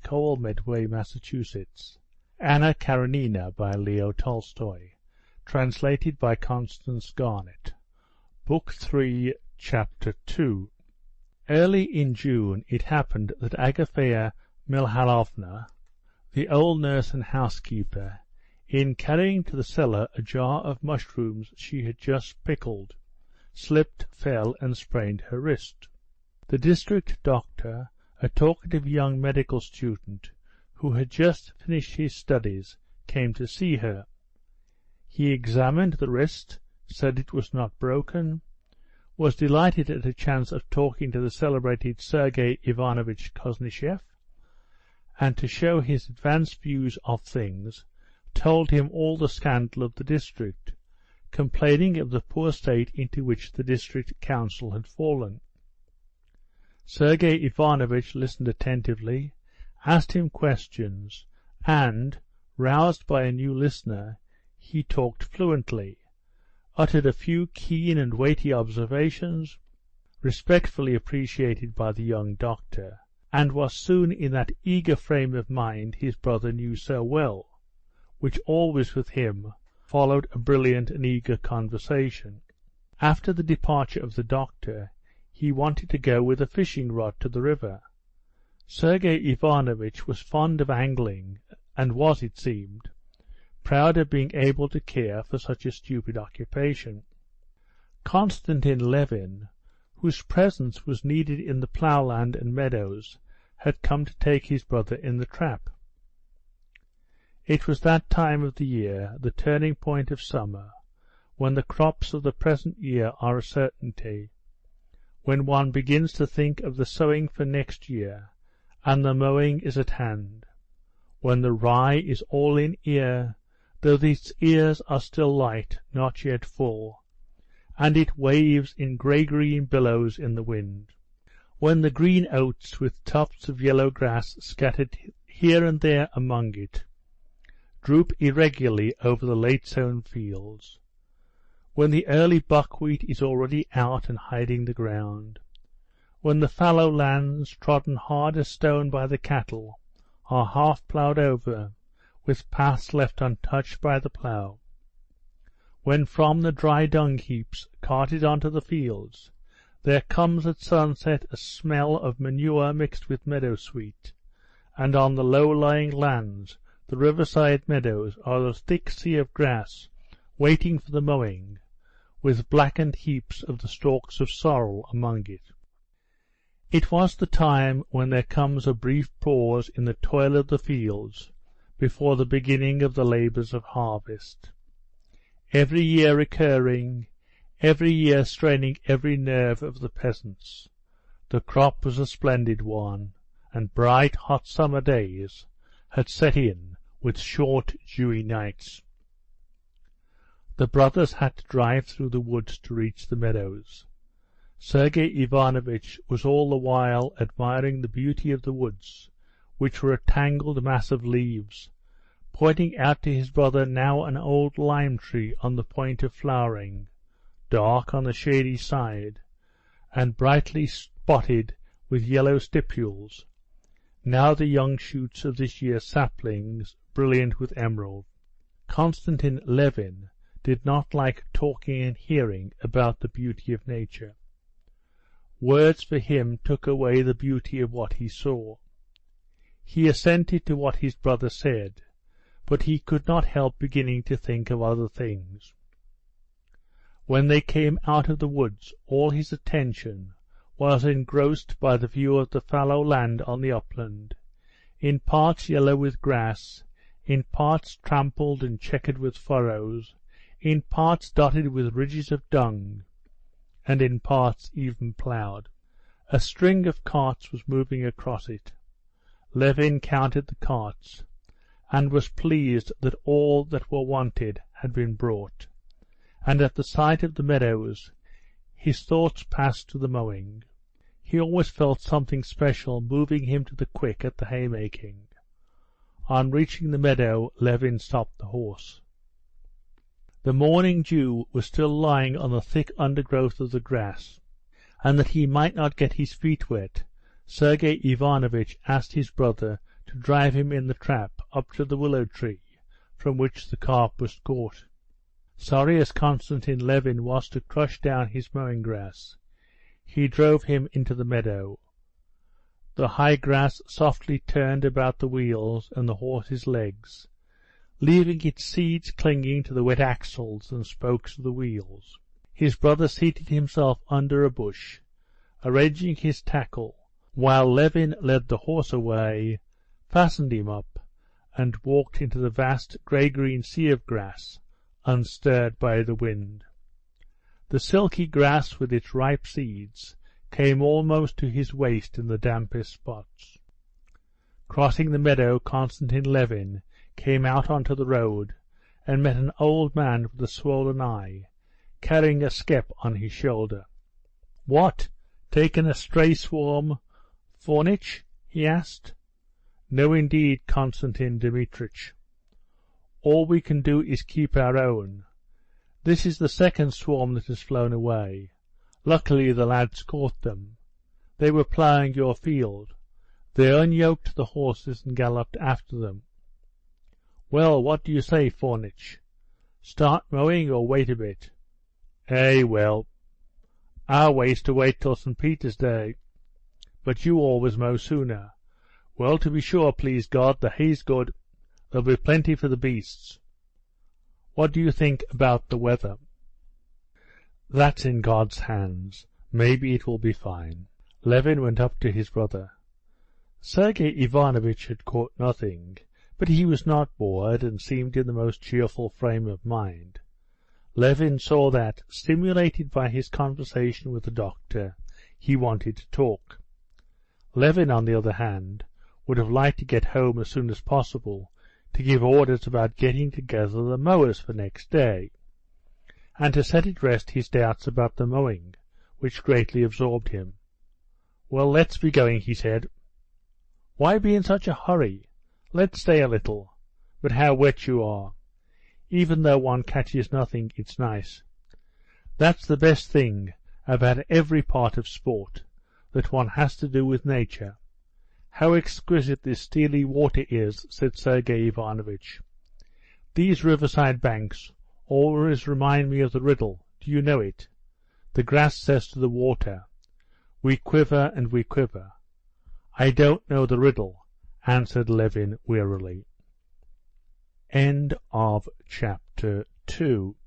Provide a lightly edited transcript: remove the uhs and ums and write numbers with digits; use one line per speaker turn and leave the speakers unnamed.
Coal Medway, Massachusetts. Anna Karenina by Leo Tolstoy. Translated by Constance Garnett. Book 3, Chapter 2. Early in June it happened that Agafea Mihalovna, the old nurse and housekeeper, in carrying to the cellar a jar of mushrooms she had just pickled, slipped, fell, and sprained her wrist. The district doctor, a talkative young medical student, who had just finished his studies, came to see her. He examined the wrist, said it was not broken, was delighted at a chance of talking to the celebrated Sergei Ivanovich Koznishev, and to show his advanced views of things, told him all the scandal of the district, complaining of the poor state into which the district council had fallen. Sergei Ivanovich listened attentively, asked him questions, and, roused by a new listener, he talked fluently, uttered a few keen and weighty observations, respectfully appreciated by the young doctor, and was soon in that eager frame of mind his brother knew so well, which always with him followed a brilliant and eager conversation. After the departure of the doctor, he wanted to go with a fishing rod to the river. Sergei Ivanovich was fond of angling, and was, it seemed, proud of being able to care for such a stupid occupation. Konstantin Levin, whose presence was needed in the ploughland and meadows, had come to take his brother in the trap. It was that time of the year, the turning point of summer, when the crops of the present year are a certainty, when one begins to think of the sowing for next year, and the mowing is at hand, when the rye is all in ear, though its ears are still light, not yet full, and it waves in grey-green billows in the wind, when the green oats with tufts of yellow grass scattered here and there among it, droop irregularly over the late-sown fields, when the early buckwheat is already out and hiding the ground, when the fallow lands, trodden hard as stone by the cattle, are half ploughed over, with paths left untouched by the plough, when from the dry dung-heaps carted onto the fields there comes at sunset a smell of manure mixed with meadow-sweet, and on the low-lying lands, the riverside meadows, are a thick sea of grass waiting for the mowing, with blackened heaps of the stalks of sorrel among it. It was the time when there comes a brief pause in the toil of the fields before the beginning of the labours of harvest, every year recurring, every year straining every nerve of the peasants. The crop was a splendid one, and bright, hot summer days had set in with short, dewy nights. The brothers had to drive through the woods to reach the meadows. Sergei Ivanovich was all the while admiring the beauty of the woods, which were a tangled mass of leaves, pointing out to his brother now an old lime-tree on the point of flowering, dark on the shady side, and brightly spotted with yellow stipules, now the young shoots of this year's saplings, brilliant with emerald. Konstantin Levin did not like talking and hearing about the beauty of nature. Words for him took away the beauty of what he saw. He assented to what his brother said, but he could not help beginning to think of other things. When they came out of the woods, all his attention was engrossed by the view of the fallow land on the upland, in parts yellow with grass, in parts trampled and checkered with furrows, in parts dotted with ridges of dung, and in parts even ploughed. A string of carts was moving across it. Levin counted the carts, and was pleased that all that were wanted had been brought, and at the sight of the meadows his thoughts passed to the mowing. He always felt something special moving him to the quick at the haymaking. On reaching the meadow, Levin stopped the horse. The morning dew was still lying on the thick undergrowth of the grass, and that he might not get his feet wet, Sergei Ivanovich asked his brother to to drive him in the trap up to the willow tree from which the carp was caught. Sorry as Konstantin Levin was to crush down his mowing grass, he drove him into the meadow. The high grass softly turned about the wheels and the horse's legs, leaving its seeds clinging to the wet axles and spokes of the wheels. His brother seated himself under a bush, arranging his tackle, while Levin led the horse away, fastened him up, and walked into the vast grey-green sea of grass, unstirred by the wind. The silky grass with its ripe seeds came almost to his waist in the dampest spots. Crossing the meadow, Konstantin Levin came out onto the road and met an old man with a swollen eye, carrying a skep on his shoulder. "What, taken a stray swarm, Fornich?" he asked. "No, indeed, Konstantin Dmitrich. All we can do is keep our own. This is the second swarm that has flown away. Luckily the lads caught them. They were ploughing your field. They unyoked the horses and galloped after them. Well, what do you say, Fornich? Start mowing or wait a bit?" Well, our way's to wait till St. Peter's Day, but you always mow sooner. Well, to be sure, please God, the hay's good. There'll be plenty for the beasts. What do you think about the weather?" "That's in God's hands. Maybe it will be fine." Levin went up to his brother. Sergei Ivanovitch had caught nothing, but he was not bored and seemed in the most cheerful frame of mind. Levin saw that, stimulated by his conversation with the doctor, he wanted to talk. Levin, on the other hand, would have liked to get home as soon as possible to give orders about getting together the mowers for next day, and to set at rest his doubts about the mowing, which greatly absorbed him. "Well, let's be going," he said. "Why be in such a hurry? Let's stay a little. But how wet you are! Even though one catches nothing, it's nice. That's the best thing about every part of sport, that one has to do with nature. How exquisite this steely water is," said Sergei Ivanovitch. "These riverside banks always remind me of the riddle. Do you know it? The grass says to the water, 'We quiver and we quiver.'" "I don't know the riddle," answered Levin wearily. End of chapter 2.